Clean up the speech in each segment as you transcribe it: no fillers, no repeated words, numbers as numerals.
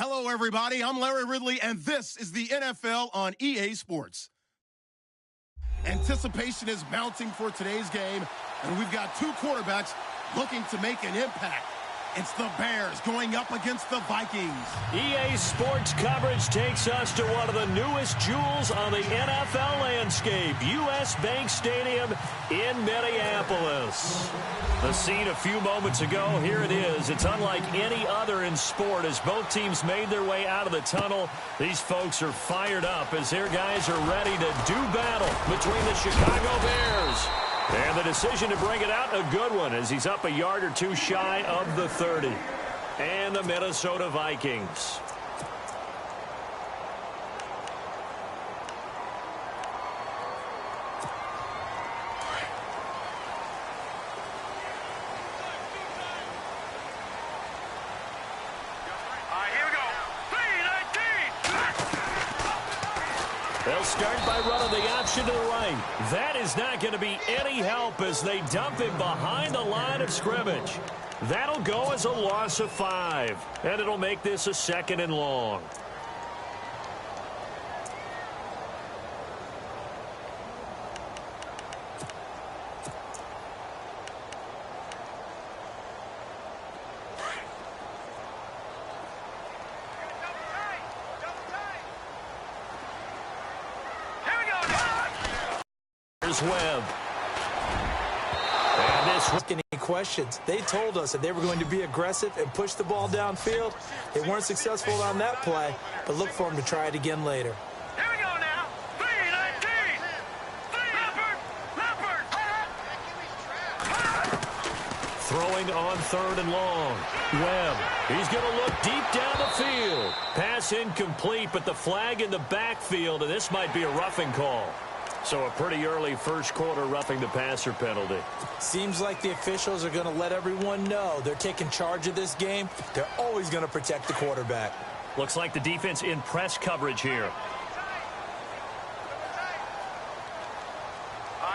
Hello, everybody. I'm Larry Ridley, and this is the NFL on EA Sports. Anticipation is mounting for today's game, and we've got two quarterbacks looking to make an impact. It's the Bears going up against the Vikings. EA Sports coverage takes us to one of the newest jewels on the NFL landscape, U.S. Bank Stadium in Minneapolis. The scene a few moments ago, here it is. It's unlike any other in sport as both teams made their way out of the tunnel. These folks are fired up as their guys are ready to do battle between the Chicago Bears. And the decision to bring it out, a good one, as he's up a yard or two shy of the 30. And the Minnesota Vikings. They'll start by running the option to the right. That is not going to be any help as they dump him behind the line of scrimmage. That'll go as a loss of 5, and it'll make this a 2nd and long. Webb. And this asking any questions. They told us that they were going to be aggressive and push the ball downfield. They weren't successful on that play, but look for them to try it again later. Here we go now. 3-19. Leopard. Throwing on 3rd and long. Webb. He's going to look deep down the field. Pass incomplete, but the flag in the backfield, and this might be a roughing call. So a pretty early first quarter roughing the passer penalty. Seems like the officials are going to let everyone know they're taking charge of this game. They're always going to protect the quarterback. Looks like the defense in press coverage here.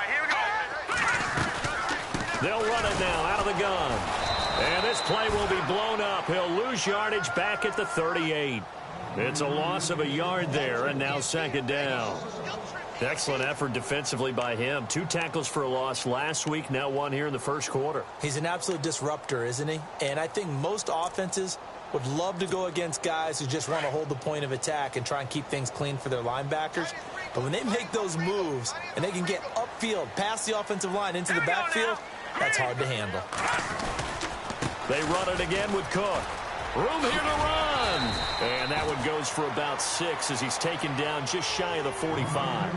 Here we go. They'll run it now out of the gun. And this play will be blown up. He'll lose yardage back at the 38. It's a loss of a yard there, and now 2nd down. Excellent effort defensively by him. 2 tackles for a loss last week, now 1 here in the first quarter. He's an absolute disruptor, isn't he? And I think most offenses would love to go against guys who just want to hold the point of attack and try and keep things clean for their linebackers. But when they make those moves and they can get upfield, past the offensive line into the backfield, that's hard to handle. They run it again with Cook. Room here to run. And that one goes for about 6 as he's taken down just shy of the 45.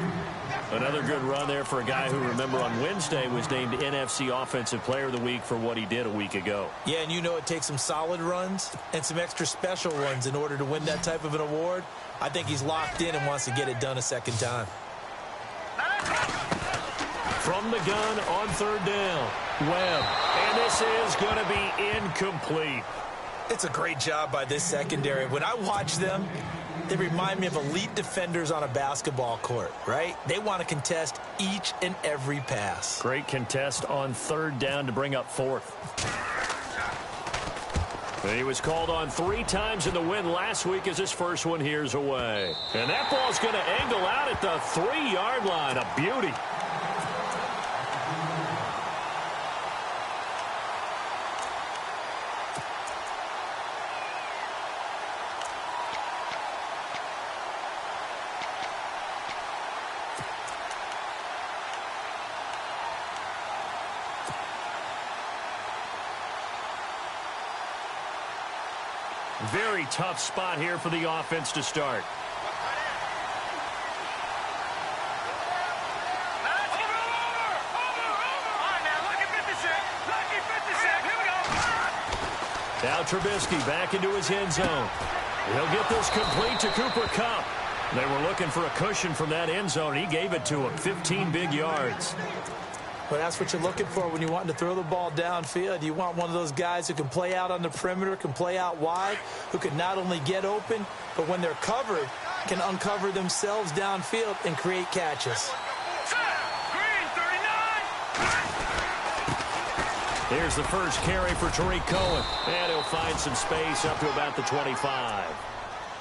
Another good run there for a guy who, remember, on Wednesday was named NFC Offensive Player of the Week for what he did a week ago. Yeah, and you know it takes some solid runs and some extra special runs in order to win that type of an award. I think he's locked in and wants to get it done a 2nd time. From the gun on 3rd down. Webb. And this is going to be incomplete. It's a great job by this secondary. When I watch them, they remind me of elite defenders on a basketball court, right? They want to contest each and every pass. Great contest on 3rd down to bring up 4th. He was called on 3 times in the win last week as his first one here's away. And that ball's going to angle out at the 3-yard line. A beauty. Very tough spot here for the offense to start. Now Trubisky back into his end zone. He'll get this complete to Cooper Kupp. They were looking for a cushion from that end zone. He gave it to him. 15 big yards. Well, that's what you're looking for when you're wanting to throw the ball downfield. You want one of those guys who can play out on the perimeter, can play out wide, who can not only get open, but when they're covered, can uncover themselves downfield and create catches. Here's the first carry for Tariq Cohen. And he'll find some space up to about the 25.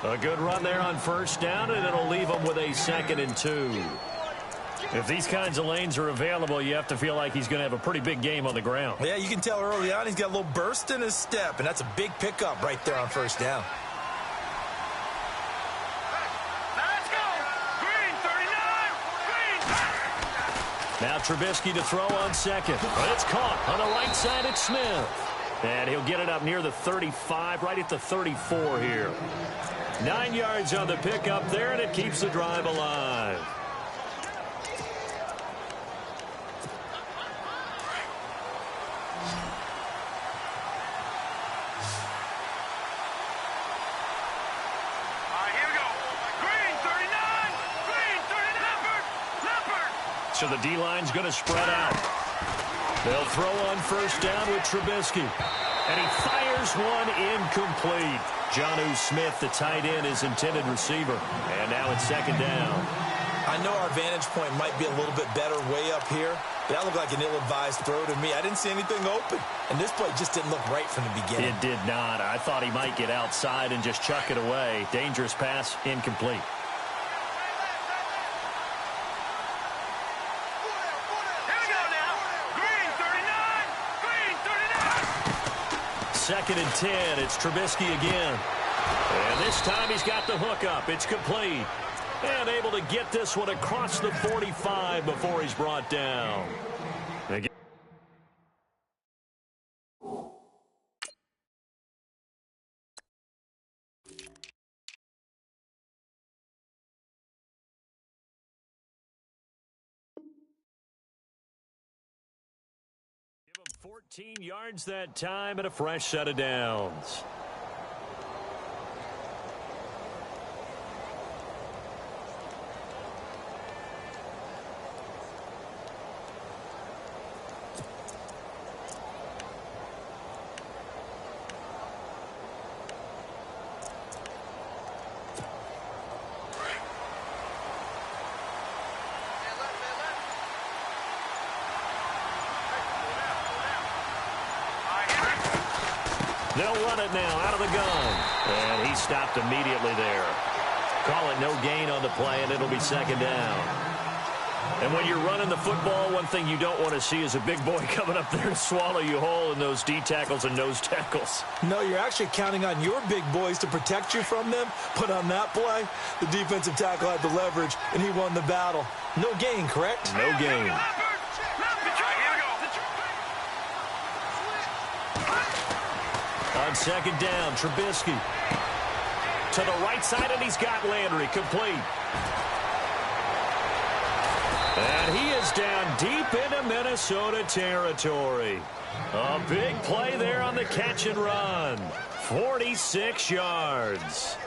A good run there on first down, and it'll leave them with a 2nd and 2. If these kinds of lanes are available, you have to feel like he's going to have a pretty big game on the ground. Yeah, you can tell early on he's got a little burst in his step, and that's a big pickup right there on first down. Let's go. Green 39. Green. Now Trubisky to throw on 2nd. But it's caught on the right side at Smith. And he'll get it up near the 35, right at the 34 here. 9 yards on the pickup there, and it keeps the drive alive. Here we go. Green 39. Green 39. Leopard. So the D-line's going to spread out. They'll throw on first down with Trubisky. And he fires one incomplete. Jonnu Smith, the tight end, his intended receiver. And now it's 2nd down. I know our vantage point might be a little bit better way up here, but that looked like an ill-advised throw to me. I didn't see anything open. And this play just didn't look right from the beginning. It did not. I thought he might get outside and just chuck it away. Dangerous pass, incomplete. Here we go now. Green 39. Green 39. 2nd and 10. It's Trubisky again. And this time he's got the hook up. It's complete. And able to get this one across the 45 before he's brought down. Again. Give him 14 yards that time and a fresh set of downs. They'll run it now out of the gun. And he stopped immediately there. Call it no gain on the play, and it'll be 2nd down. And when you're running the football, one thing you don't want to see is a big boy coming up there to swallow you whole in those D tackles and nose tackles. No, you're actually counting on your big boys to protect you from them. But on that play, the defensive tackle had the leverage, and he won the battle. No gain, correct? No gain. On 2nd down, Trubisky to the right side, and he's got Landry complete. And he is down deep into Minnesota territory. A big play there on the catch and run. 46 yards.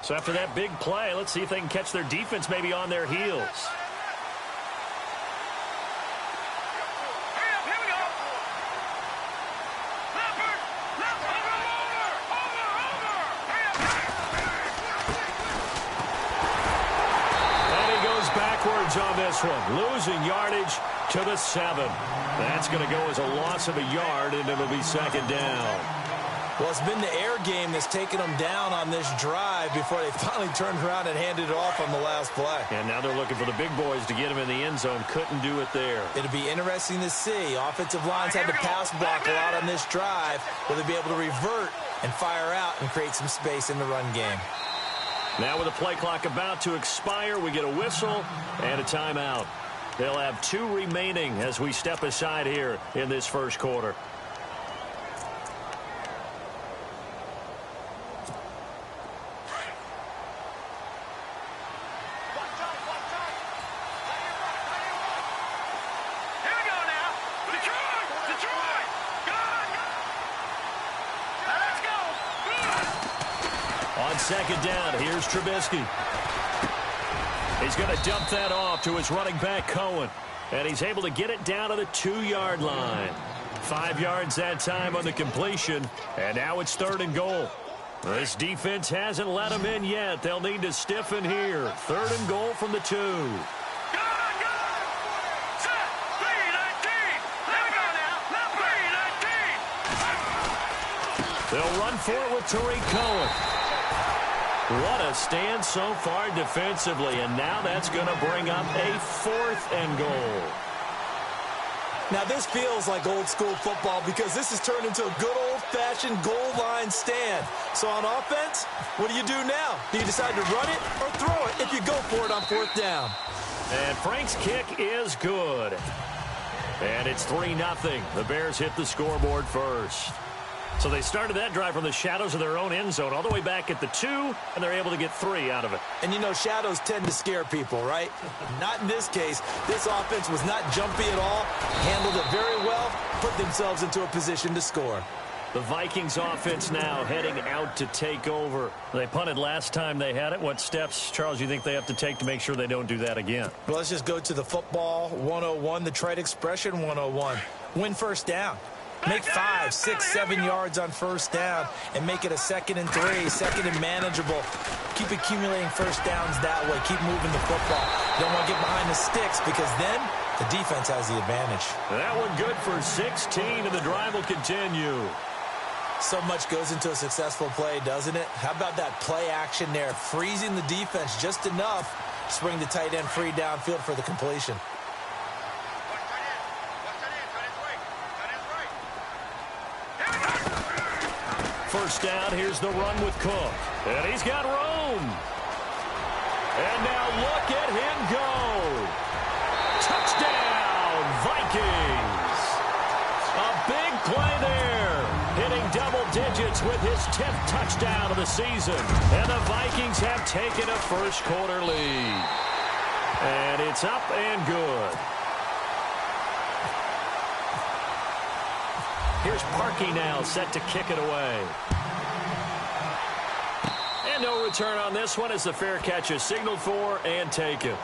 So after that big play, let's see if they can catch their defense maybe on their heels. And he goes backwards on this one, losing yardage to the 7. That's going to go as a loss of a yard, and it'll be 2nd down. Well, it's been the air game that's taken them down on this drive before they finally turned around and handed it off on the last play. And now they're looking for the big boys to get him in the end zone. Couldn't do it there. It'll be interesting to see. Offensive lines had to pass block a lot on this drive. Will they be able to revert and fire out and create some space in the run game? Now with the play clock about to expire, we get a whistle and a timeout. They'll have 2 remaining as we step aside here in this first quarter. On 2nd down, here's Trubisky. He's going to dump that off to his running back, Cohen. And he's able to get it down to the 2-yard line. 5 yards that time on the completion. And now it's 3rd and goal. This defense hasn't let them in yet. They'll need to stiffen here. 3rd and goal from the 2. Go! They'll run for it with Tariq Cohen. What a stand so far defensively, and now that's going to bring up a 4th and goal. Now, this feels like old-school football because this has turned into a good old-fashioned goal line stand. So on offense, what do you do now? Do you decide to run it or throw it if you go for it on 4th down? And Frank's kick is good. And it's 3-0. The Bears hit the scoreboard first. So they started that drive from the shadows of their own end zone all the way back at the 2, and they're able to get 3 out of it. And you know, shadows tend to scare people, right? Not in this case. This offense was not jumpy at all, handled it very well, put themselves into a position to score. The Vikings offense now heading out to take over. They punted last time they had it. What steps, Charles, you think they have to take to make sure they don't do that again? Well, let's just go to the football 101, the trade expression 101. Win first down. Make 5, 6, 7 yards on first down and make it a 2nd and 3, 2nd and manageable. Keep accumulating first downs that way. Keep moving the football. Don't want to get behind the sticks because then the defense has the advantage. That one good for 16, and the drive will continue. So much goes into a successful play, doesn't it? How about that play action there? Freezing the defense just enough to bring the tight end free downfield for the completion. First down, here's the run with Cook. And he's got room. And now look at him go. Touchdown, Vikings. A big play there. Hitting double digits with his 10th touchdown of the season. And the Vikings have taken a first quarter lead. And it's up and good. Here's Parkey now, set to kick it away. And no return on this one as the fair catch is signaled for and taken.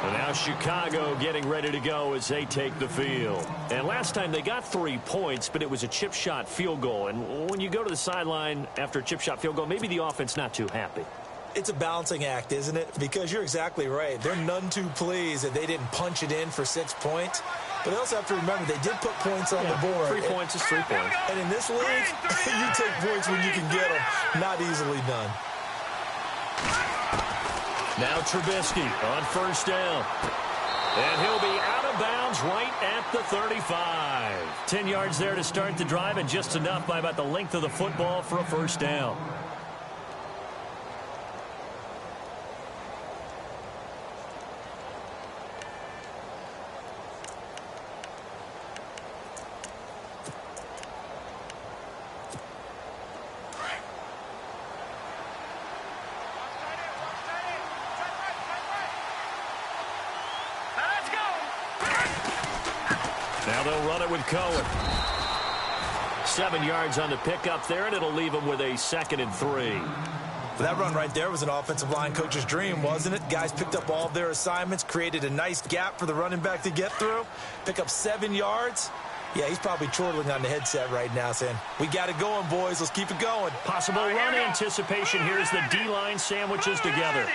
And now Chicago getting ready to go as they take the field. And last time they got 3 points, but it was a chip shot field goal. And when you go to the sideline after a chip shot field goal, maybe the offense not too happy. It's a balancing act, isn't it? Because you're exactly right. They're none too pleased that they didn't punch it in for 6 points. But they also have to remember they did put points on the board. 3 points is 3 points. And in this league, you take points when you can get them. Not easily done. Now Trubisky on first down. And he'll be out of bounds right at the 35. 10 yards there to start the drive, and just enough by about the length of the football for a first down. Now they'll run it with Cohen. 7 yards on the pickup there, and it'll leave them with a 2nd and 3. That run right there was an offensive line coach's dream, wasn't it? Guys picked up all of their assignments, created a nice gap for the running back to get through, pick up 7 yards. Yeah, he's probably chortling on the headset right now saying, we got it going, boys. Let's keep it going. Possible run anticipation. Here's the D-line sandwiches together.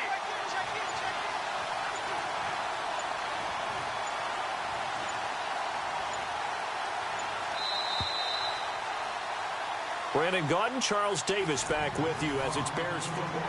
Brandon Gaudin, Charles Davis back with you as it's Bears football.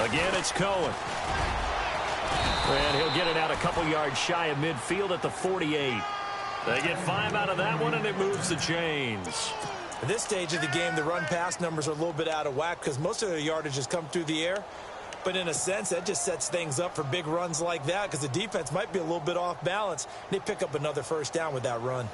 Again, it's Cohen. And he'll get it out a couple yards shy of midfield at the 48. They get 5 out of that one, and it moves the chains. At this stage of the game, the run-pass numbers are a little bit out of whack because most of their yardage has come through the air. But in a sense, that just sets things up for big runs like that because the defense might be a little bit off balance. They pick up another first down with that run.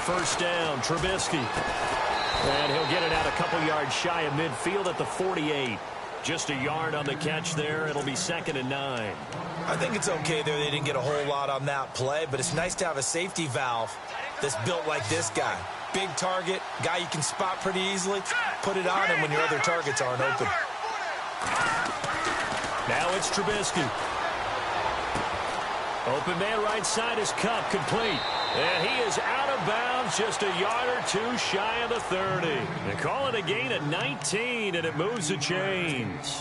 First down, Trubisky. And he'll get it out a couple yards shy of midfield at the 48. Just a yard on the catch there. It'll be 2nd and 9. I think it's okay there. They didn't get a whole lot on that play, but it's nice to have a safety valve that's built like this guy. Big target, guy you can spot pretty easily. Put it on him when your other targets aren't open. Now it's Trubisky. Open man right side is Cup, complete. And he is out of bounds, just a yard or two shy of the 30. They call it a gain of 19, and it moves the chains.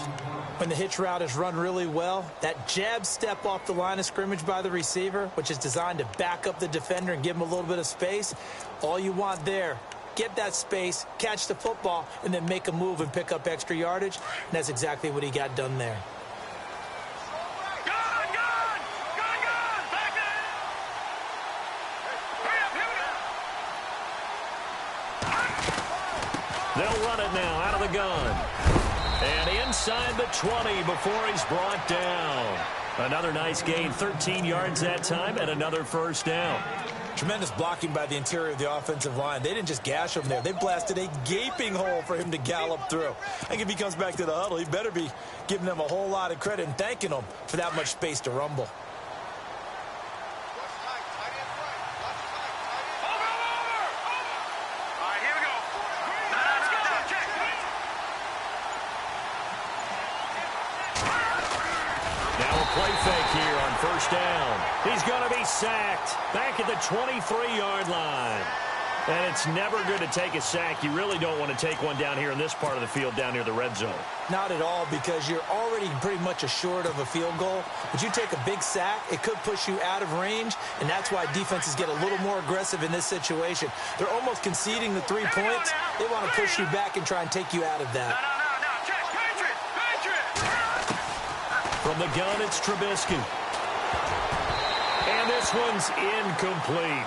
When the hitch route is run really well, that jab step off the line of scrimmage by the receiver, which is designed to back up the defender and give him a little bit of space, all you want there, get that space, catch the football, and then make a move and pick up extra yardage. And that's exactly what he got done there. They'll run it now out of the gun. And inside the 20 before he's brought down. Another nice gain, 13 yards that time, and another first down. Tremendous blocking by the interior of the offensive line. They didn't just gash him there. They blasted a gaping hole for him to gallop through. I think if he comes back to the huddle, he better be giving them a whole lot of credit and thanking them for that much space to rumble. Play fake here on first down. He's going to be sacked back at the 23-yard line. And it's never good to take a sack. You really don't want to take one down here in this part of the field down near the red zone. Not at all, because you're already pretty much assured of a field goal. But you take a big sack, it could push you out of range, and that's why defenses get a little more aggressive in this situation. They're almost conceding the 3 points. They want to push you back and try and take you out of that. From the gun, it's Trubisky. And this one's incomplete.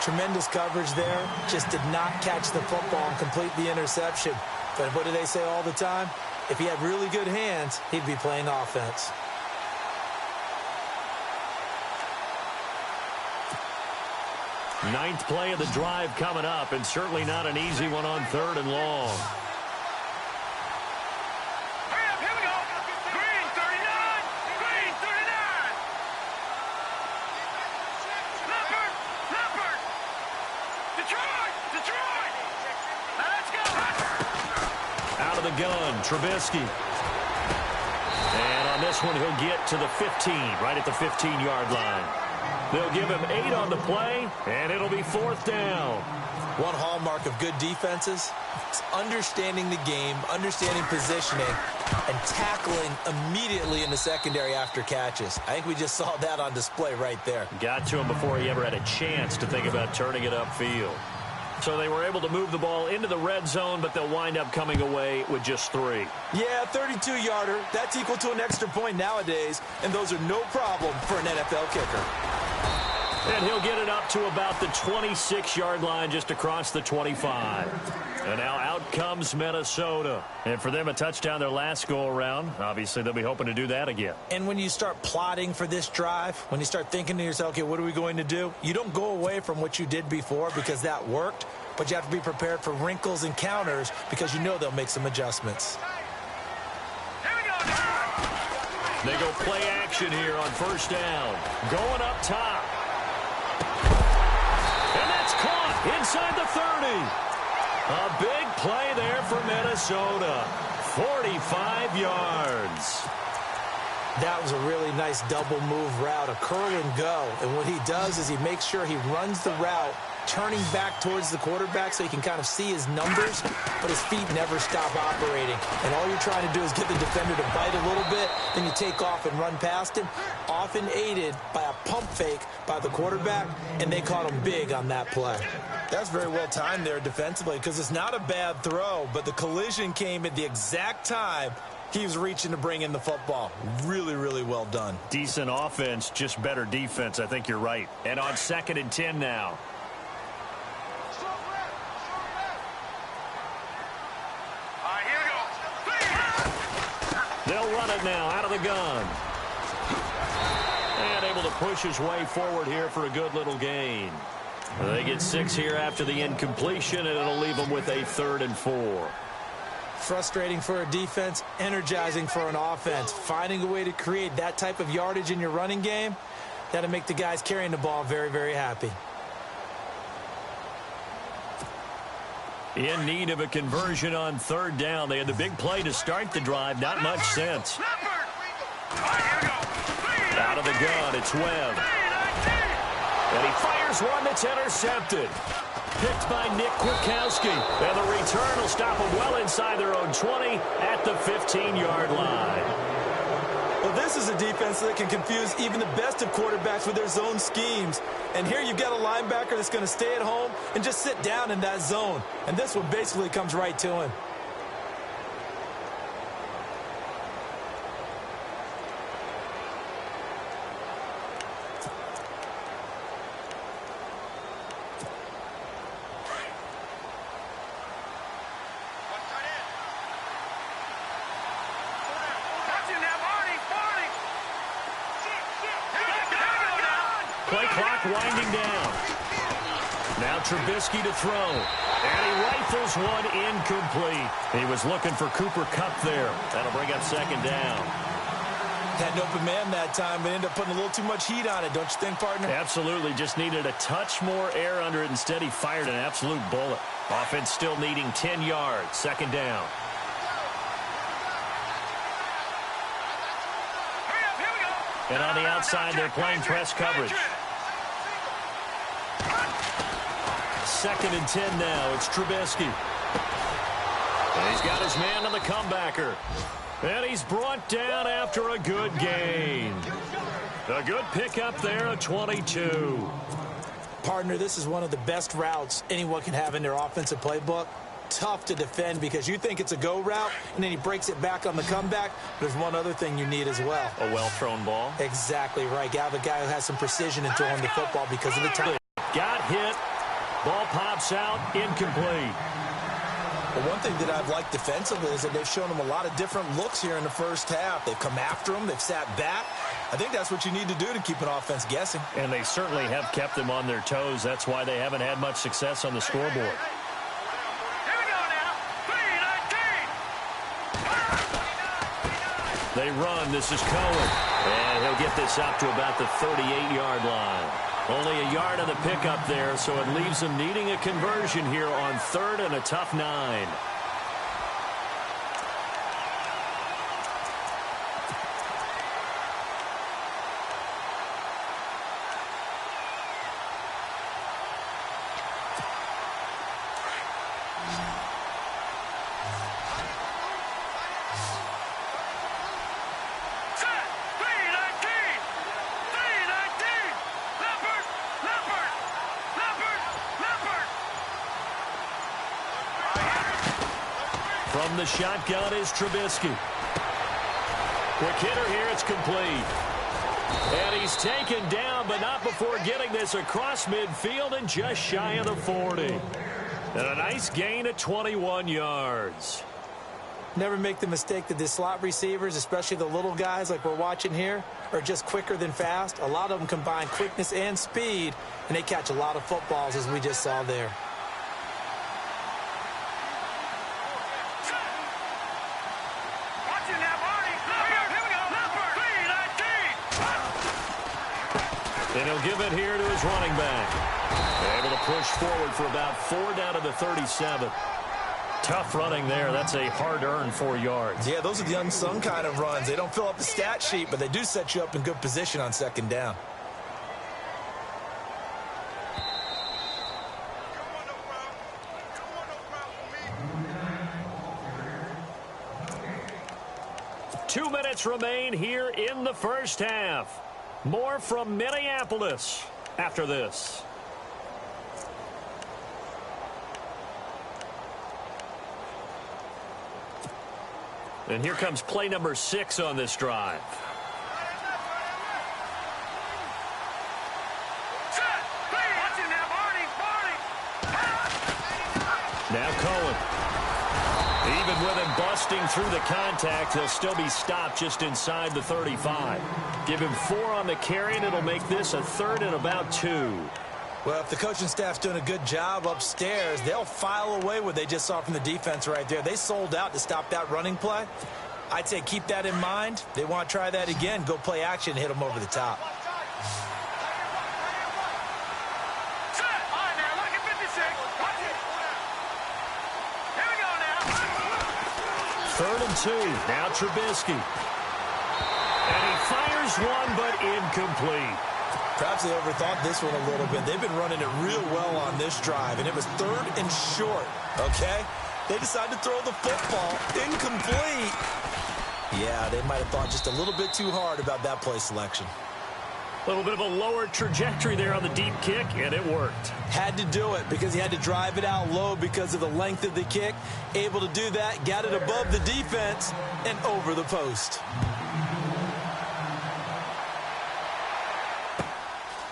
Tremendous coverage there. Just did not catch the football and complete the interception. But what do they say all the time? If he had really good hands, he'd be playing offense. Ninth play of the drive coming up, and certainly not an easy one on 3rd and long. Out of the gun, Trubisky. And on this one, he'll get to the 15, right at the 15-yard line. They'll give him 8 on the play, and it'll be 4th down. One hallmark of good defenses is understanding the game, understanding positioning, and tackling immediately in the secondary after catches. I think we just saw that on display right there. Got to him before he ever had a chance to think about turning it upfield. So they were able to move the ball into the red zone, but they'll wind up coming away with just 3. Yeah, 32-yarder. That's equal to an extra point nowadays, and those are no problem for an NFL kicker. And he'll get it up to about the 26-yard line, just across the 25. And now out comes Minnesota. And for them, a touchdown their last go-around. Obviously, they'll be hoping to do that again. And when you start plotting for this drive, when you start thinking to yourself, okay, what are we going to do? You don't go away from what you did before because that worked, but you have to be prepared for wrinkles and counters because you know they'll make some adjustments. They go play action here on first down. Going up top. And that's caught inside the 30. A big play there for Minnesota. 45 yards. That was a really nice double move route, a curl and go. And what he does is he makes sure he runs the route, turning back towards the quarterback so he can kind of see his numbers, but his feet never stop operating. And all you're trying to do is get the defender to bite a little bit, then you take off and run past him, often aided by a pump fake by the quarterback, and they caught him big on that play. That's very well timed there defensively because it's not a bad throw, but the collision came at the exact time he was reaching to bring in the football. Really, really well done. Decent offense, just better defense. I think you're right. And on 2nd and 10 now. They'll run it now out of the gun. And able to push his way forward here for a good little gain. They get 6 here after the incompletion, and it'll leave them with a 3rd and 4. Frustrating for a defense, energizing for an offense. Finding a way to create that type of yardage in your running game, that'll make the guys carrying the ball very, very happy. In need of a conversion on 3rd down. They had the big play to start the drive. Not much sense. Out of the gun, it's Webb. And he fires one that's intercepted. Picked by Nick Kwiatkowski. And the return will stop them well inside their own 20 at the 15-yard line. Well, this is a defense that can confuse even the best of quarterbacks with their zone schemes. And here you've got a linebacker that's going to stay at home and just sit down in that zone. And this one basically comes right to him. Play clock winding down. Now Trubisky to throw. And he rifles one incomplete. He was looking for Cooper Kupp there. That'll bring up 2nd down. Had an open man that time, but ended up putting a little too much heat on it, don't you think, partner? Absolutely. Just needed a touch more air under it. Instead, he fired an absolute bullet. Offense still needing 10 yards. 2nd down. And on the outside, they're playing press coverage. 2nd and 10 now. It's Trubisky. And he's got his man on the comebacker. And he's brought down after a good gain. A good pickup there, a 22. Partner, this is one of the best routes anyone can have in their offensive playbook. Tough to defend because you think it's a go route, and then he breaks it back on the comeback. There's one other thing you need as well. A well-thrown ball. Exactly right. You have a guy who has some precision in throwing the football because of the time. Got hit. Ball pops out. Incomplete. But one thing that I've liked defensively is that they've shown him a lot of different looks here in the first half. They've come after him. They've sat back. I think that's what you need to do to keep an offense guessing. And they certainly have kept them on their toes. That's why they haven't had much success on the scoreboard. They run. This is Cohen. And he'll get this up to about the 38-yard line. Only a yard on the pickup there, so it leaves them needing a conversion here on 3rd and a tough 9. From the shotgun is Trubisky. Quick hitter here, it's complete. And he's taken down, but not before getting this across midfield and just shy of the 40. And a nice gain of 21 yards. Never make the mistake that the slot receivers, especially the little guys like we're watching here, are just quicker than fast. A lot of them combine quickness and speed, and they catch a lot of footballs, as we just saw there. And he'll give it here to his running back. Able to push forward for about 4 down to the 37. Tough running there. That's a hard-earned 4 yards. Yeah, those are the unsung kind of runs. They don't fill up the stat sheet, but they do set you up in good position on 2nd down. Two minutes remain here in the first half. More from Minneapolis after this. And here comes play number 6 on this drive. Now Cohen. Even with him busting through the contact, he'll still be stopped just inside the 35. Give him 4 on the carry, and it'll make this a 3rd and about 2. Well, if the coaching staff's doing a good job upstairs, they'll file away what they just saw from the defense right there. They sold out to stop that running play. I'd say keep that in mind. They want to try that again. Go play action and hit them over the top. Third and 2. Now Trubisky. And he fires one, but incomplete. Perhaps they overthought this one a little bit. They've been running it real well on this drive, and it was third and short, okay? They decided to throw the football. Incomplete. Yeah, they might have thought just a little bit too hard about that play selection. A little bit of a lower trajectory there on the deep kick, and it worked. Had to do it because he had to drive it out low because of the length of the kick. Able to do that, got it above the defense, and over the post.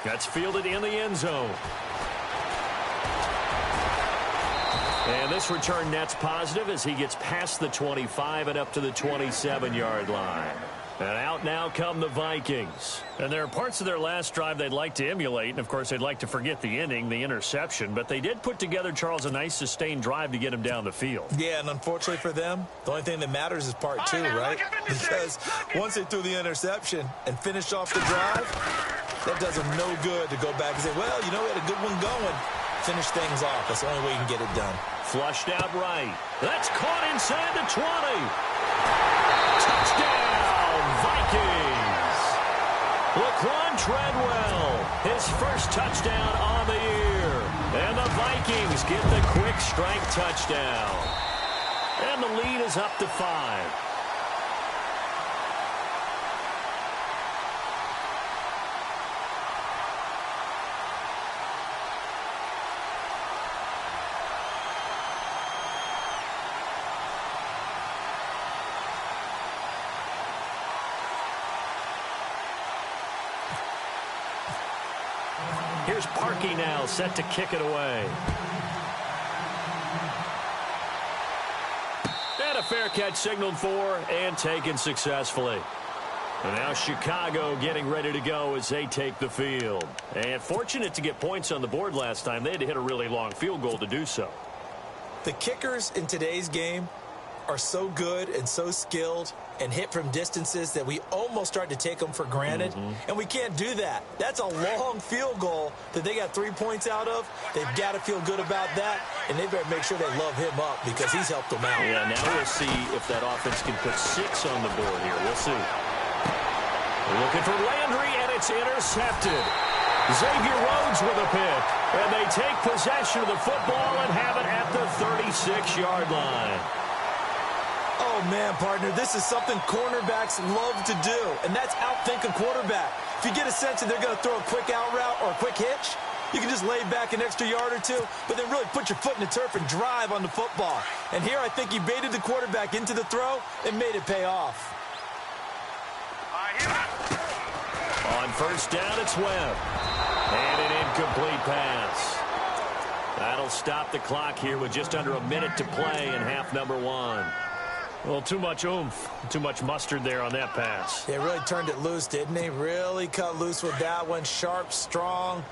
That's fielded in the end zone. And this return net's positive as he gets past the 25 and up to the 27-yard line. And out now come the Vikings. And there are parts of their last drive they'd like to emulate. And, of course, they'd like to forget the inning, the interception. But they did put together, Charles, a nice sustained drive to get him down the field. Yeah, and unfortunately for them, the only thing that matters is part 2, right? Because once they threw the interception and finished off the drive, that does them no good to go back and say, well, you know, we had a good one going. Finish things off. That's the only way you can get it done. Flushed out right. That's caught inside the 20. Touchdown, Vikings. Laquan Treadwell, his first touchdown on the year. And the Vikings get the quick strike touchdown. And the lead is up to 5. Here's Parkey now, set to kick it away. And a fair catch signaled for and taken successfully. And now Chicago getting ready to go as they take the field. And fortunate to get points on the board last time. They had to hit a really long field goal to do so. The kickers in today's game are so good and so skilled and hit from distances that we almost start to take them for granted. And we can't do that. That's a long field goal that they got 3 points out of. They've got to feel good about that, and they better make sure they love him up because he's helped them out. Yeah, now we'll see if that offense can put 6 on the board here. We'll see. Looking for Landry, and it's intercepted. Xavier Rhodes with a pick, and they take possession of the football and have it at the 36-yard line. Oh, man, partner, this is something cornerbacks love to do, and that's outthink a quarterback. If you get a sense that they're going to throw a quick out route or a quick hitch, you can just lay back an extra yard or two, but then really put your foot in the turf and drive on the football. And here I think he baited the quarterback into the throw and made it pay off. On first down, it's Webb. And an incomplete pass. That'll stop the clock here with just under a minute to play in half number 1. Well, too much oomph, too much mustard there on that pass. He really turned it loose, didn't he? Really cut loose with that one. Sharp, strong.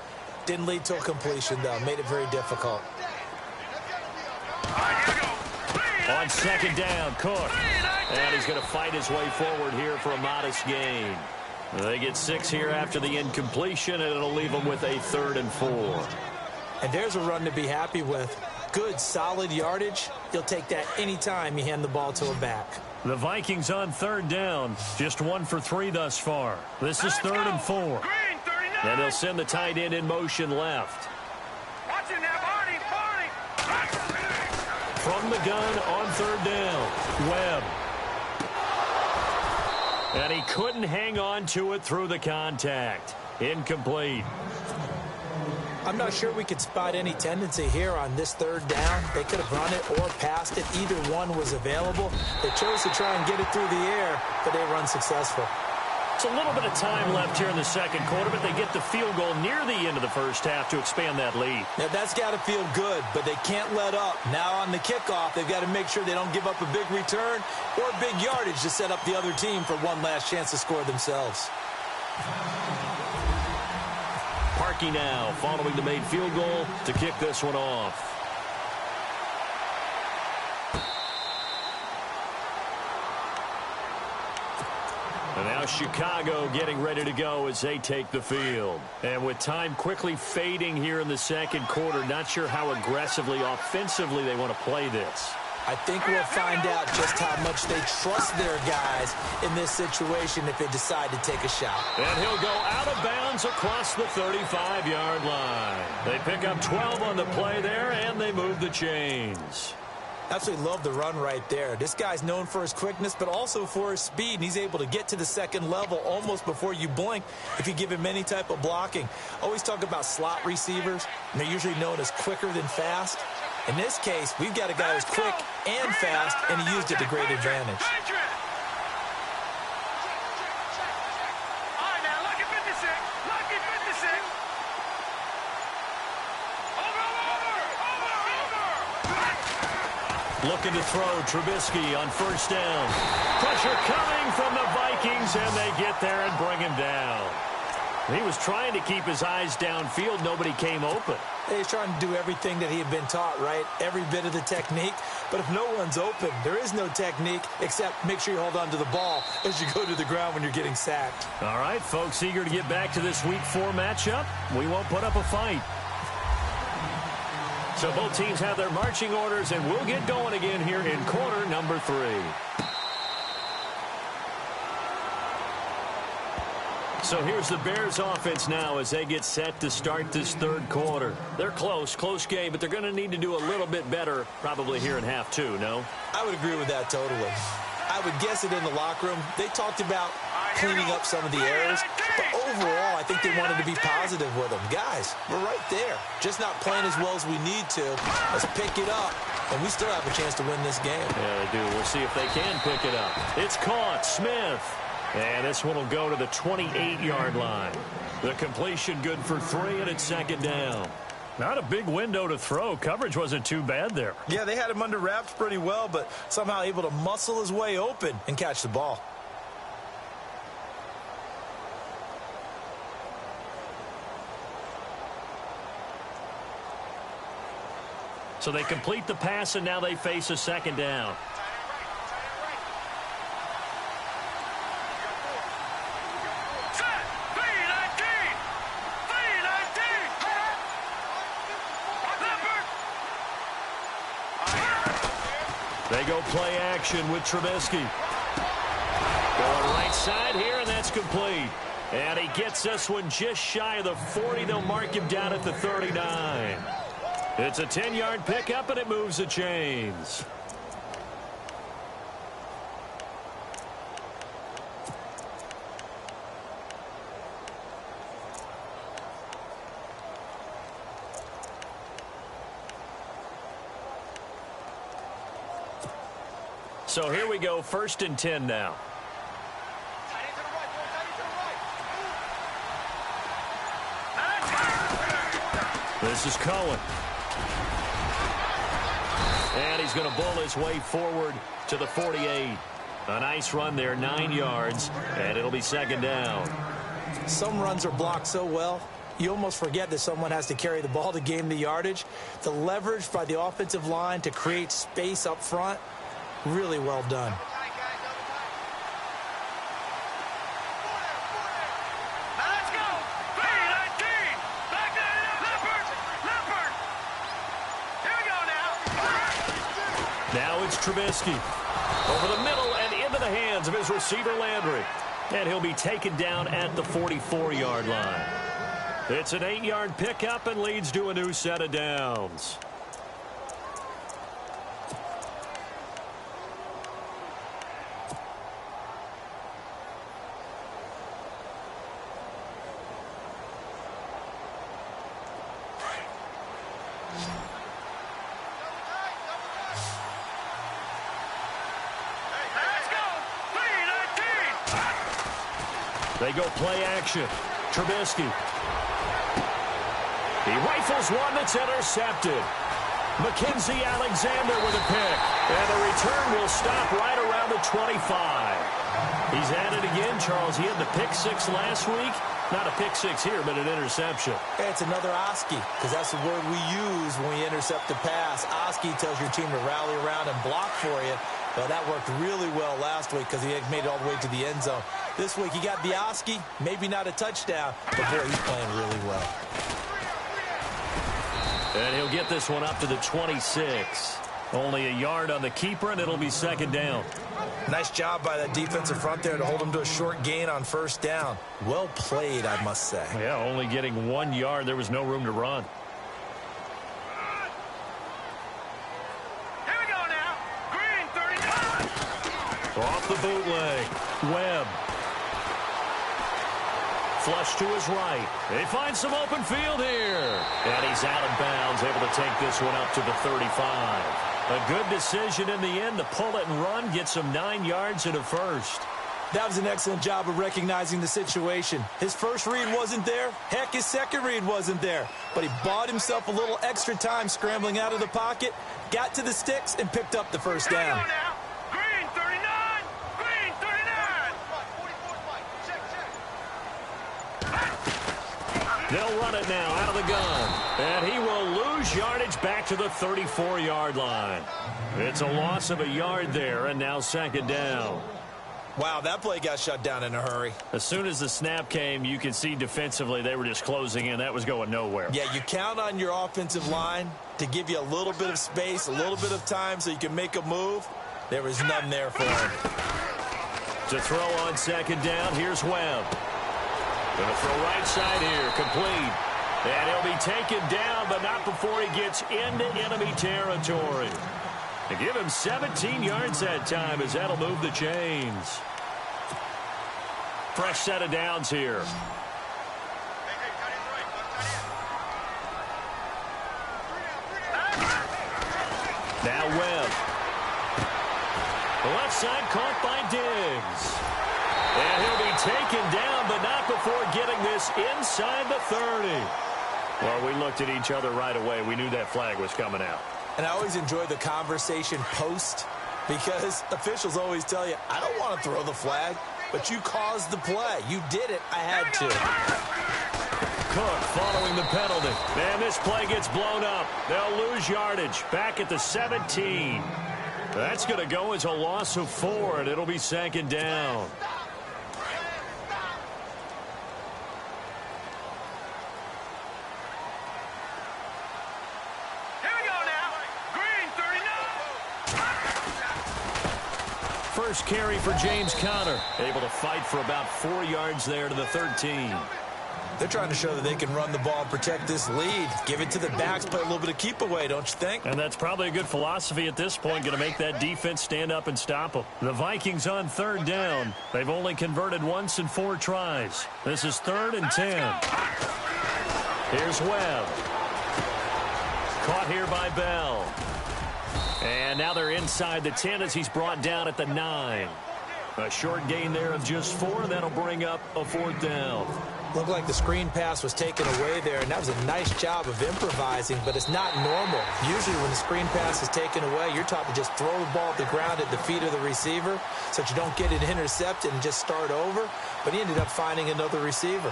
Didn't lead to a completion, though. Made it very difficult. On second down, Cook. And he's going to fight his way forward here for a modest gain. They get 6 here after the incompletion, and it'll leave them with a 3rd and 4. And there's a run to be happy with. Good, solid yardage. You'll take that anytime you hand the ball to a back. The Vikings on third down. Just 1 for 3 thus far. This is 3rd and 4. And they'll send the tight end in motion left. Watch it now, Barney. From the gun on third down, Webb. And he couldn't hang on to it through the contact. Incomplete. I'm not sure we could spot any tendency here on this third down. They could have run it or passed it. Either one was available. They chose to try and get it through the air, but they were unsuccessful. It's a little bit of time left here in the second quarter, but they get the field goal near the end of the first half to expand that lead. Now, that's got to feel good, but they can't let up. Now on the kickoff, they've got to make sure they don't give up a big return or big yardage to set up the other team for one last chance to score themselves. marquee now, following the made field goal to kick this one off. And now Chicago getting ready to go as they take the field. And with time quickly fading here in the second quarter, not sure how aggressively, offensively they want to play this. I think we'll find out just how much they trust their guys in this situation if they decide to take a shot. And he'll go out of bounds across the 35-yard line. They pick up 12 on the play there, and they move the chains. Absolutely love the run right there. This guy's known for his quickness, but also for his speed, and he's able to get to the second level almost before you blink if you give him any type of blocking. Always talk about slot receivers, and they're usually known as quicker than fast. In this case, we've got a guy who's quick and fast, and he used it to great advantage. Looking to throw, Trubisky on first down. Pressure coming from the Vikings, and they get there and bring him down. He was trying to keep his eyes downfield. Nobody came open. He's trying to do everything that he had been taught, right? Every bit of the technique. But if no one's open, there is no technique except make sure you hold on to the ball as you go to the ground when you're getting sacked. All right, folks, eager to get back to this Week 4 matchup. We won't put up a fight. So both teams have their marching orders, and we'll get going again here in quarter number 3. So here's the Bears offense now as they get set to start this third quarter. They're close game, but they're going to need to do a little bit better probably here in half 2, no? I would agree with that totally. I would guess it in the locker room. They talked about cleaning up some of the errors, but overall I think they wanted to be positive with them. Guys, we're right there. Just not playing as well as we need to. Let's pick it up, and we still have a chance to win this game. Yeah, they do. We'll see if they can pick it up. It's caught. Smith. And this one will go to the 28-yard line. The completion good for 3, and it's second down. Not a big window to throw. Coverage wasn't too bad there. Yeah, they had him under wraps pretty well, but somehow able to muscle his way open and catch the ball. So they complete the pass, and now they face a second down. They go play action with Trubisky. Going right side here, and that's complete. And he gets this one just shy of the 40. They'll mark him down at the 39. It's a 10-yard pickup, and it moves the chains. So here we go, 1st and 10 now. This is Cohen. And he's going to bull his way forward to the 48. A nice run there, 9 yards, and it'll be second down. Some runs are blocked so well, you almost forget that someone has to carry the ball to gain the yardage. The leverage by the offensive line to create space up front, really well done. Now it's Trubisky. Over the middle and into the hands of his receiver, Landry. And he'll be taken down at the 44-yard line. It's an 8-yard pickup and leads to a new set of downs. They go play action. Trubisky. He rifles one that's intercepted. Mackenzie Alexander with a pick. And the return will stop right around the 25. He's at it again, Charles. He had the pick 6 last week. Not a pick six here, but an interception. Hey, it's another Oski, because that's the word we use when we intercept a pass. Oski tells your team to rally around and block for you. Well, that worked really well last week because he had made it all the way to the end zone. This week, he got the Oski, maybe not a touchdown, but boy, he's playing really well. And he'll get this one up to the 26. Only a yard on the keeper, and it'll be second down. Nice job by that defensive front there to hold him to a short gain on first down. Well played, I must say. Yeah, only getting 1 yard. There was no room to run. Here we go now. Green 39. Off the bootleg. Webb. Flush to his right. They find some open field here. And he's out of bounds, able to take this one up to the 35. A good decision in the end to pull it and run, get some 9 yards and a first. That was an excellent job of recognizing the situation. His first read wasn't there. Heck, his second read wasn't there. But he bought himself a little extra time scrambling out of the pocket, got to the sticks, and picked up the first down. Here we go now. Green 39. Green 39. They'll run it now out of the gun. And he will lose yardage back to the 34-yard line. It's a loss of a yard there, and now second down. Wow, that play got shut down in a hurry. As soon as the snap came, you could see defensively they were just closing in. That was going nowhere. Yeah, you count on your offensive line to give you a little bit of space, a little bit of time so you can make a move. There was none there for him. To throw on second down, here's Webb. Going to throw right side here, complete. And he'll be taken down, but not before he gets into enemy territory. To give him 17 yards that time, as that'll move the chains. Fresh set of downs here. Now Webb. The left side caught by Diggs. And he'll be taken down, but not before getting this inside the 30. Well, we looked at each other right away. We knew that flag was coming out. And I always enjoy the conversation post because officials always tell you, I don't want to throw the flag, but you caused the play. You did it. I had to. Cook following the penalty. And this play gets blown up. They'll lose yardage back at the 17. That's going to go as a loss of 4, and it'll be second down. First carry for James Conner. Able to fight for about 4 yards there to the 13. They're trying to show that they can run the ball and protect this lead. Give it to the backs, play a little bit of keep away, don't you think? And that's probably a good philosophy at this point, going to make that defense stand up and stop them. The Vikings on third down. They've only converted once in 4 tries. This is 3rd and 10. Here's Webb. Caught here by Bell. And now they're inside the 10 as he's brought down at the 9. A short gain there of just 4. That'll bring up a 4th down. Looked like the screen pass was taken away there, and that was a nice job of improvising, but it's not normal. Usually when the screen pass is taken away, you're taught to just throw the ball at the ground at the feet of the receiver so that you don't get it intercepted and just start over. But he ended up finding another receiver.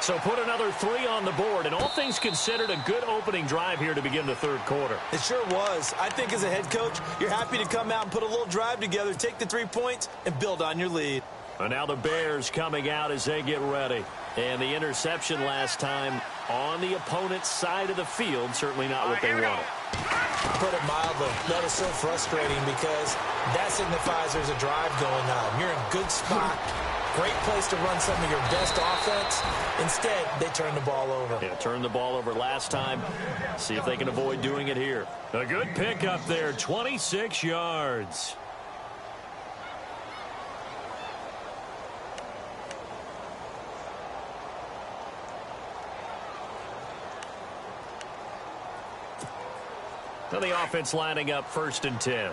So put another 3 on the board, and all things considered, a good opening drive here to begin the 3rd quarter. It sure was. I think as a head coach, you're happy to come out and put a little drive together, take the 3 points, and build on your lead. And now the Bears coming out as they get ready. And the interception last time on the opponent's side of the field, certainly not what they wanted. Put it mildly, that is so frustrating because that signifies there's a drive going on. You're in a good spot. Great place to run some of your best offense. Instead, they turn the ball over. Yeah, turned the ball over last time. See if they can avoid doing it here. A good pickup there, 26 yards. Now the offense lining up 1st and 10.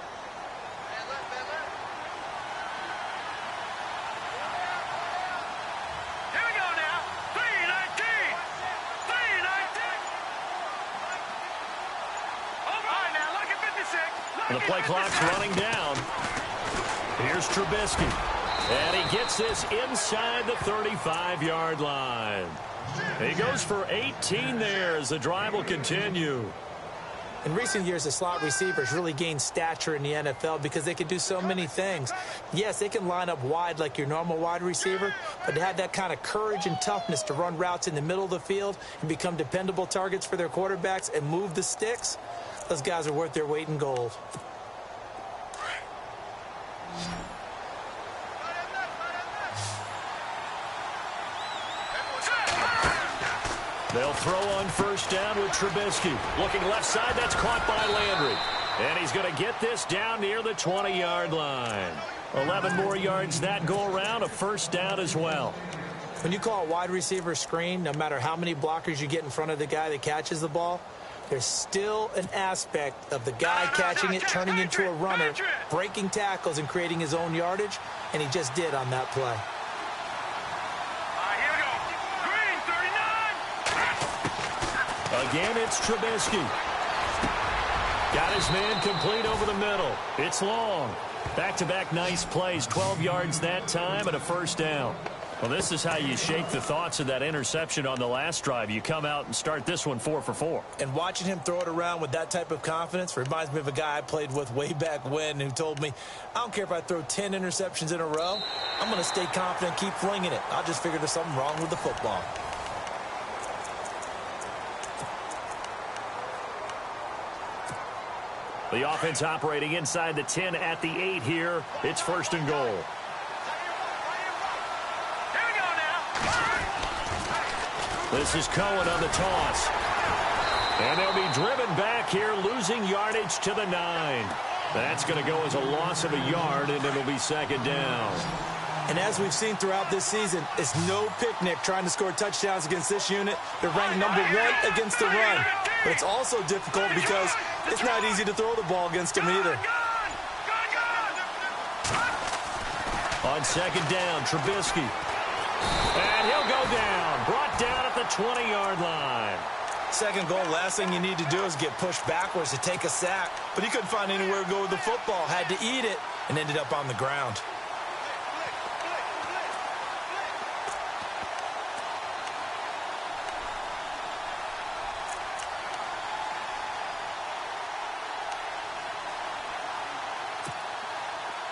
And the play clock's running down. Here's Trubisky. And he gets this inside the 35-yard line. He goes for 18 there as the drive will continue. In recent years, the slot receivers really gained stature in the NFL because they can do so many things. Yes, they can line up wide like your normal wide receiver, but to have that kind of courage and toughness to run routes in the middle of the field and become dependable targets for their quarterbacks and move the sticks, those guys are worth their weight in gold. They'll throw on first down with Trubisky. Looking left side, that's caught by Landry. And he's going to get this down near the 20-yard line. 11 more yards that go around, a first down as well. When you call a wide receiver screen, no matter how many blockers you get in front of the guy that catches the ball, there's still an aspect of the guy catching it, turning into a runner, breaking tackles and creating his own yardage, and he just did on that play. Again, it's Trubisky. Got his man complete over the middle. It's long. Back-to-back nice plays. 12 yards that time and a first down. Well, this is how you shake the thoughts of that interception on the last drive. You come out and start this one 4 for 4. And watching him throw it around with that type of confidence reminds me of a guy I played with way back when who told me, I don't care if I throw 10 interceptions in a row. I'm going to stay confident, keep flinging it. I'll just figure there's something wrong with the football. The offense operating inside the 10 at the 8 here. It's first and goal. This is Cohen on the toss. And they'll be driven back here, losing yardage to the 9. That's going to go as a loss of a yard, and it'll be second down. And as we've seen throughout this season, it's no picnic trying to score touchdowns against this unit. They're ranked number 1 against the run. But it's also difficult because it's not easy to throw the ball against them either. On second down, Trubisky. And he'll go down. Brought down at the 20-yard line. Second goal, last thing you need to do is get pushed backwards to take a sack. But he couldn't find anywhere to go with the football. Had to eat it and ended up on the ground.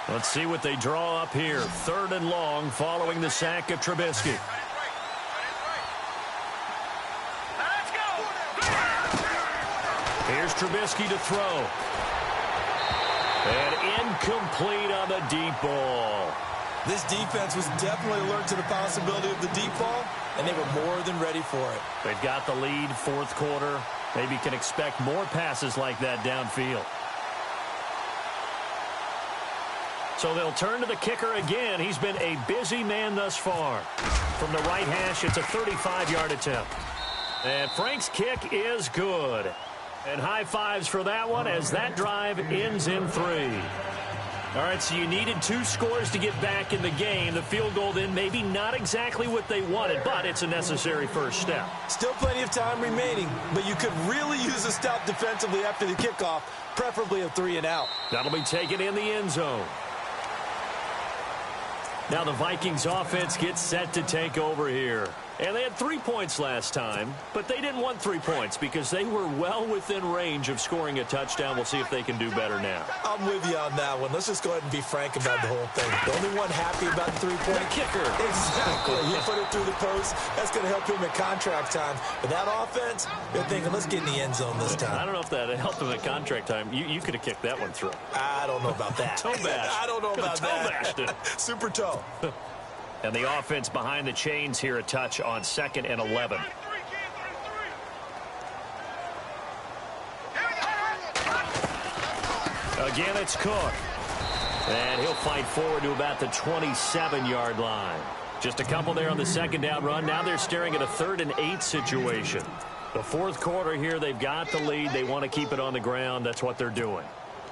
Let's see what they draw up here. Third and long following the sack of Trubisky. Here's Trubisky to throw. And incomplete on the deep ball. This defense was definitely alert to the possibility of the deep ball, and they were more than ready for it. They've got the lead, fourth quarter. Maybe can expect more passes like that downfield. So they'll turn to the kicker again. He's been a busy man thus far. From the right hash, it's a 35-yard attempt. And Frank's kick is good. And high fives for that one as that drive ends in 3. All right, so you needed 2 scores to get back in the game. The field goal then maybe not exactly what they wanted, but it's a necessary first step. Still plenty of time remaining, but you could really use a stop defensively after the kickoff, preferably a 3 and out. That'll be taken in the end zone. Now the Vikings offense gets set to take over here. And they had 3 points last time, but they didn't want 3 points because they were well within range of scoring a touchdown. We'll see if they can do better now. I'm with you on that one. Let's just go ahead and be frank about the whole thing. The only one happy about the 3-point kicker. Exactly. He put it through the post. That's going to help him at contract time. But that offense, they're thinking, let's get in the end zone this time. I don't know if that helped him at contract time. You could have kicked that one through. I don't know about that. Toe bash. I don't know about toe that. Bashed it. Super toe. And the offense behind the chains here, a touch on 2nd and 11. Again, it's Cook. And he'll fight forward to about the 27-yard line. Just a couple there on the second down run. Now they're staring at a 3rd and 8 situation. The fourth quarter here, they've got the lead. They want to keep it on the ground. That's what they're doing.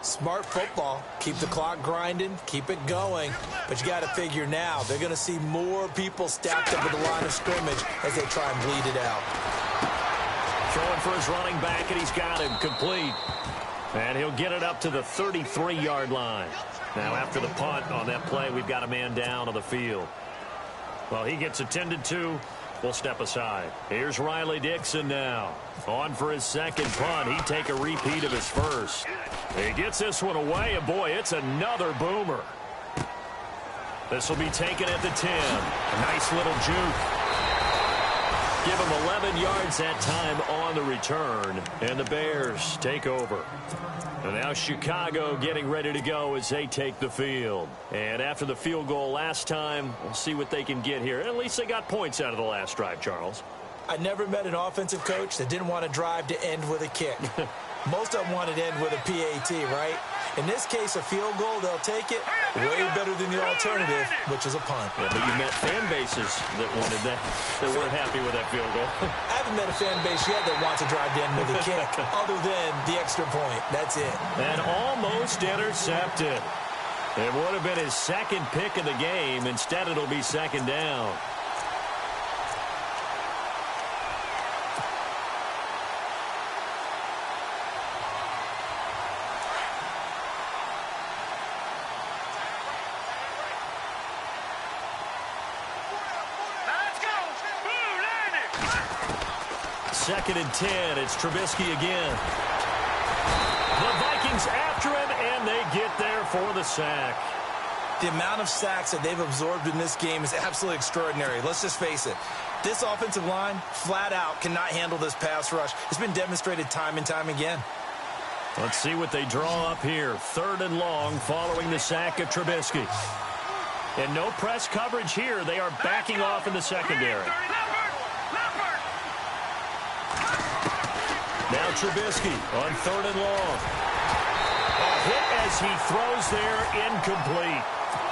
Smart football. Keep the clock grinding. Keep it going. But you got to figure now, they're going to see more people stacked up at the line of scrimmage as they try and bleed it out. Throwing for his running back, and he's got him complete. And he'll get it up to the 33-yard line. Now after the punt on that play, we've got a man down on the field. Well, he gets attended to. We'll step aside. Here's Riley Dixon now. On for his second punt. He'd take a repeat of his first. He gets this one away, and boy, it's another boomer. This will be taken at the 10. A nice little juke. Give him 11 yards that time on the return, and the Bears take over. And now Chicago getting ready to go as they take the field. And after the field goal last time, we'll see what they can get here. At least they got points out of the last drive, Charles. I never met an offensive coach that didn't want to drive to end with a kick. Most of them wanted to end with a PAT, right? In this case, a field goal, they'll take it way better than the alternative, which is a punt. Yeah, but you met fan bases that wanted that, that weren't happy with that field goal. I haven't met a fan base yet that wants to drive to end with a kick, other than the extra point. That's it. And almost intercepted. It would have been his second pick of the game. Instead, it'll be second down. Second and 10. It's Trubisky again. The Vikings after him, and they get there for the sack. The amount of sacks that they've absorbed in this game is absolutely extraordinary. Let's just face it. This offensive line, flat out, cannot handle this pass rush. It's been demonstrated time and time again. Let's see what they draw up here. Third and long following the sack of Trubisky. And no press coverage here. They are backing off in the secondary. Now Trubisky on third and long. A hit as he throws there, incomplete.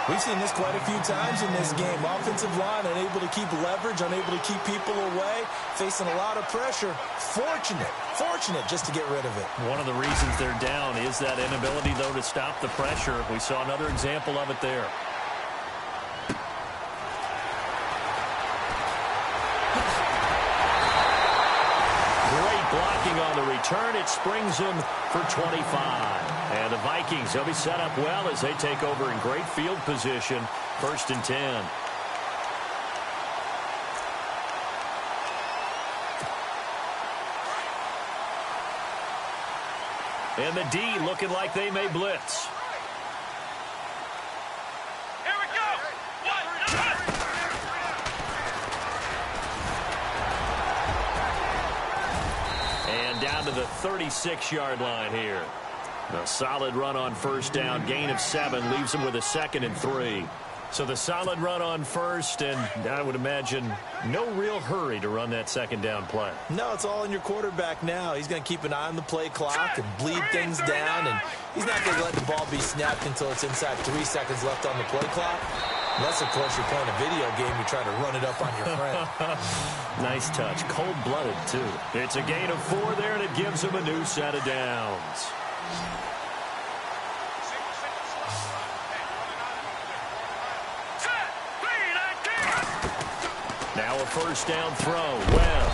We've seen this quite a few times in this game. Offensive line unable to keep leverage, unable to keep people away, facing a lot of pressure. Fortunate just to get rid of it. One of the reasons they're down is that inability, though, to stop the pressure. We saw another example of it there. Blocking on the return, it springs him for 25. And the Vikings, they'll be set up well as they take over in great field position. First and 10. And the D looking like they may blitz. Down to the 36-yard line here. A solid run on first down. Gain of 7 leaves him with a second and 3. So the solid run on first, and I would imagine no real hurry to run that second down play. No, it's all in your quarterback now. He's going to keep an eye on the play clock and bleed things down, and he's not going to let the ball be snapped until it's inside 3 seconds left on the play clock. Unless, of course, you're playing a video game, you try to run it up on your friend. Nice touch. Cold-blooded, too. It's a gain of 4 there, and it gives him a new set of downs. Now a first down throw. Well,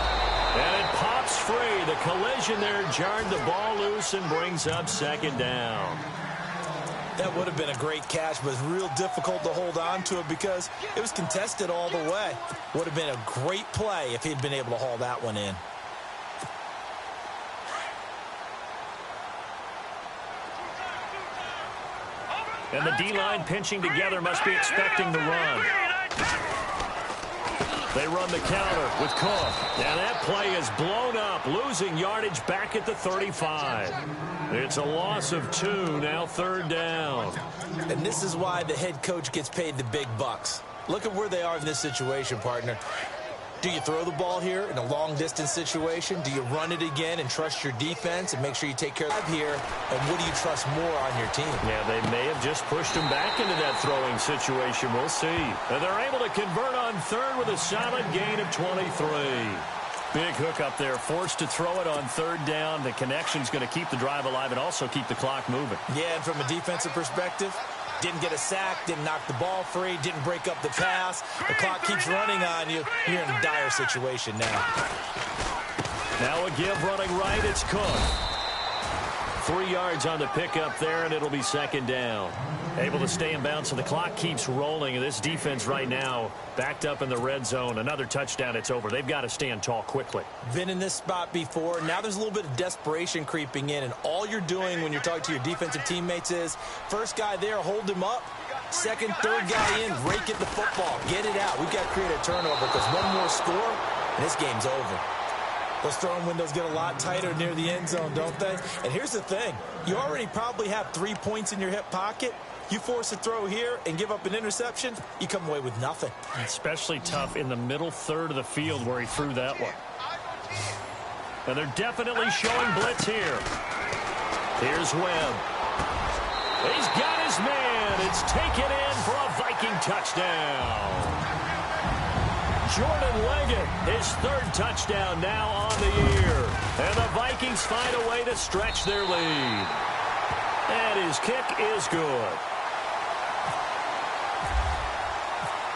and it pops free. The collision there jarred the ball loose and brings up second down. That would have been a great catch, but it's real difficult to hold on to it because it was contested all the way. Would have been a great play if he'd been able to haul that one in. And the D-line pinching together must be expecting the run. They run the counter with Cook. Now that play is blown up, losing yardage back at the 35. It's a loss of 2, now third down. And this is why the head coach gets paid the big bucks. Look at where they are in this situation, partner. Do you throw the ball here in a long-distance situation? Do you run it again and trust your defense and make sure you take care of here? And what do you trust more on your team? Yeah, they may have just pushed him back into that throwing situation. We'll see. And they're able to convert on third with a solid gain of 23. Big hook up there, forced to throw it on third down. The connection's going to keep the drive alive and also keep the clock moving. Yeah, and from a defensive perspective, didn't get a sack, didn't knock the ball free, didn't break up the pass. The clock keeps running on you. You're in a dire situation now. Now a give running right, it's Cook. 3 yards on the pickup there, and it'll be second down. Able to stay in bounds, so the clock keeps rolling. And this defense right now backed up in the red zone. Another touchdown, it's over. They've got to stand tall quickly. Been in this spot before. Now there's a little bit of desperation creeping in, and all you're doing when you're talking to your defensive teammates is first guy there, hold him up. Second, third guy in, rake at the football. Get it out. We've got to create a turnover because one more score, and this game's over. Those throwing windows get a lot tighter near the end zone, don't they? And here's the thing. You already probably have 3 points in your hip pocket. You force a throw here and give up an interception, you come away with nothing. Especially tough in the middle third of the field where he threw that one. And they're definitely showing blitz here. Here's Webb. He's got his man. It's taken in for a Viking touchdown. Jordan Leggett, his 3rd touchdown now on the year. And the Vikings find a way to stretch their lead. And his kick is good.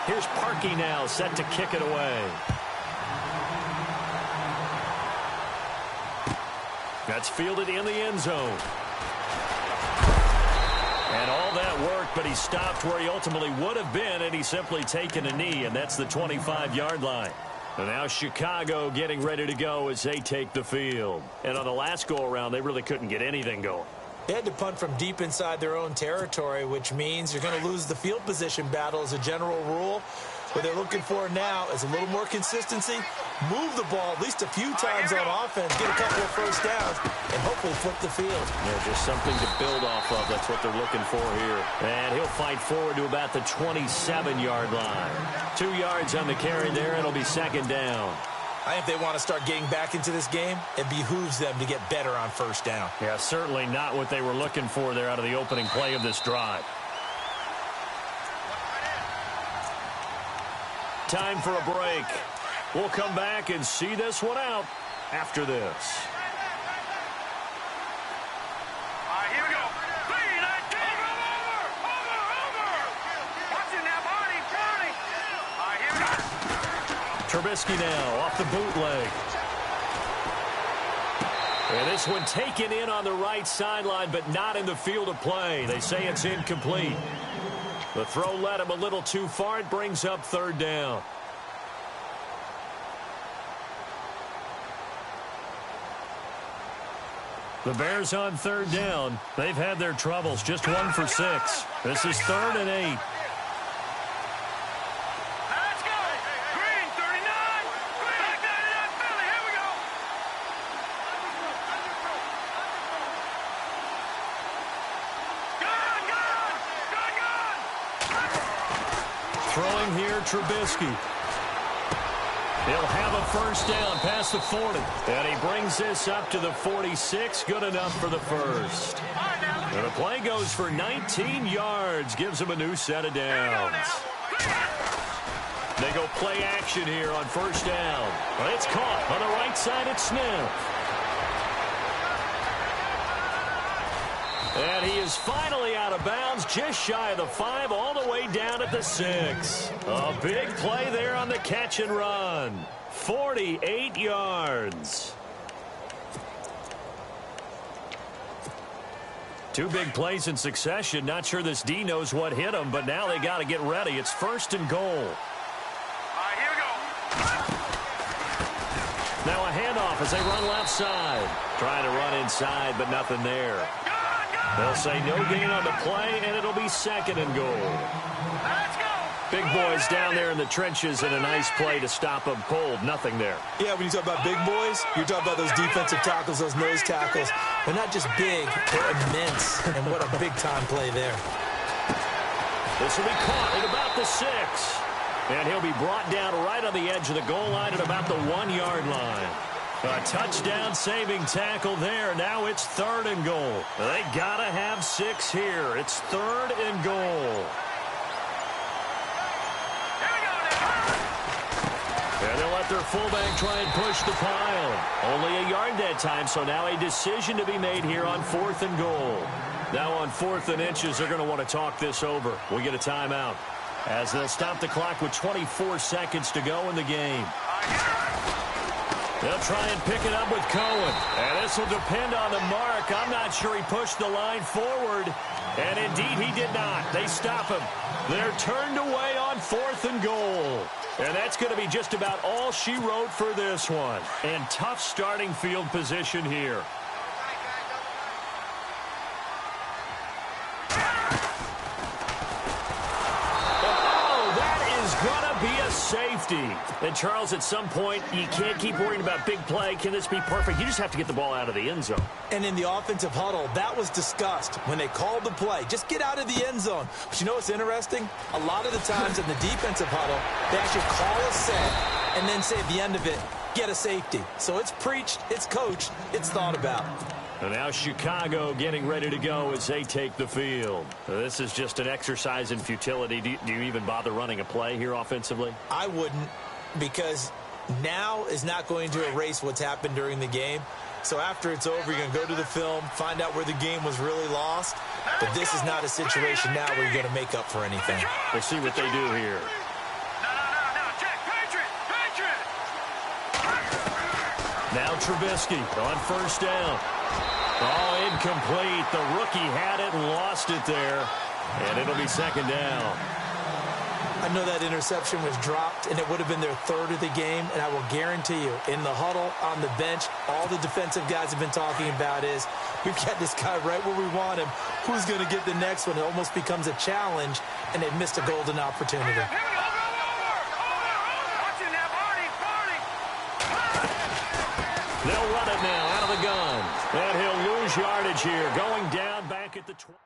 Here's Parkey now, set to kick it away. That's fielded in the end zone. And all that worked, but he stopped where he ultimately would have been, and he's simply taken a knee, and that's the 25-yard line. And now Chicago getting ready to go as they take the field. And on the last go-around, they really couldn't get anything going. They had to punt from deep inside their own territory, which means you're going to lose the field position battle as a general rule. What they're looking for now is a little more consistency, move the ball at least a few times on offense, get a couple of first downs, and hopefully flip the field. Yeah, just something to build off of. That's what they're looking for here. And he'll fight forward to about the 27-yard line. 2 yards on the carry there. It'll be second down. I think if they want to start getting back into this game, it behooves them to get better on first down. Yeah, certainly not what they were looking for there out of the opening play of this drive. Time for a break. We'll come back and see this one out after this. All right, here we go. 3, 19. Over. Watching that body. All right, here we go. Trubisky now off the bootleg. And this one taken in on the right sideline, but not in the field of play. They say it's incomplete. The throw led him a little too far. It brings up third down. The Bears on third down. They've had their troubles. Just 1 for 6. This is 3rd and 8. Let's go. Green, 39. Green, 99, Philly. Here we go. Gun. Throwing here, Trubisky. He'll have a first down past the 40. And he brings this up to the 46. Good enough for the first. And the play goes for 19 yards. Gives him a new set of downs. They go play action here on first down. Well, it's caught on the right side at Smith. And he is finally out of bounds, just shy of the 5, all the way down at the 6. A big play there on the catch and run. 48 yards. 2 big plays in succession. Not sure this D knows what hit him, but now they got to get ready. It's 1st and goal. All right, here we go. Now a handoff as they run left side. Trying to run inside, but nothing there. They'll say no gain on the play, and it'll be 2nd and goal. Let's go. Big boys down there in the trenches, and a nice play to stop them cold. Nothing there. Yeah, when you talk about big boys, you're talking about those defensive tackles, those nose tackles. They're not just big, they're immense. And what a big-time play there. This will be caught at about the 6. And he'll be brought down right on the edge of the goal line at about the 1-yard line. A touchdown-saving tackle there. Now it's 3rd and goal. They got to have 6 here. It's 3rd and goal. And they'll let their fullback try and push the pile. Only a yard that time, so now a decision to be made here on 4th and goal. Now on 4th and inches, they're going to want to talk this over. We get a timeout as they'll stop the clock with 24 seconds to go in the game. They'll try and pick it up with Cohen. And this will depend on the mark. I'm not sure he pushed the line forward. And indeed, he did not. They stop him. They're turned away on 4th and goal. And that's going to be just about all she wrote for this one. And tough starting field position here. Be a safety. And, Charles, at some point, you can't keep worrying about big play. Can this be perfect? You just have to get the ball out of the end zone. And in the offensive huddle, that was discussed when they called the play. Just get out of the end zone. But you know what's interesting? A lot of the times in the defensive huddle, they actually call a set and then say at the end of it, get a safety. So it's preached, it's coached, it's thought about. And now Chicago getting ready to go as they take the field. This is just an exercise in futility. Do you even bother running a play here offensively? I wouldn't, because now is not going to erase what's happened during the game. So after it's over, you're going to go to the film, find out where the game was really lost. But this is not a situation now where you're going to make up for anything. We'll see what they do here. Now Trubisky on 1st down. Oh, incomplete. The rookie had it and lost it there. And it'll be 2nd down. I know that interception was dropped, and it would have been their 3rd of the game. And I will guarantee you, in the huddle, on the bench, all the defensive guys have been talking about is, we've got this guy right where we want him. Who's going to get the next one? It almost becomes a challenge, and they've missed a golden opportunity. They'll run it now out of the gun. And he'll lose yardage here, going down back at the 20.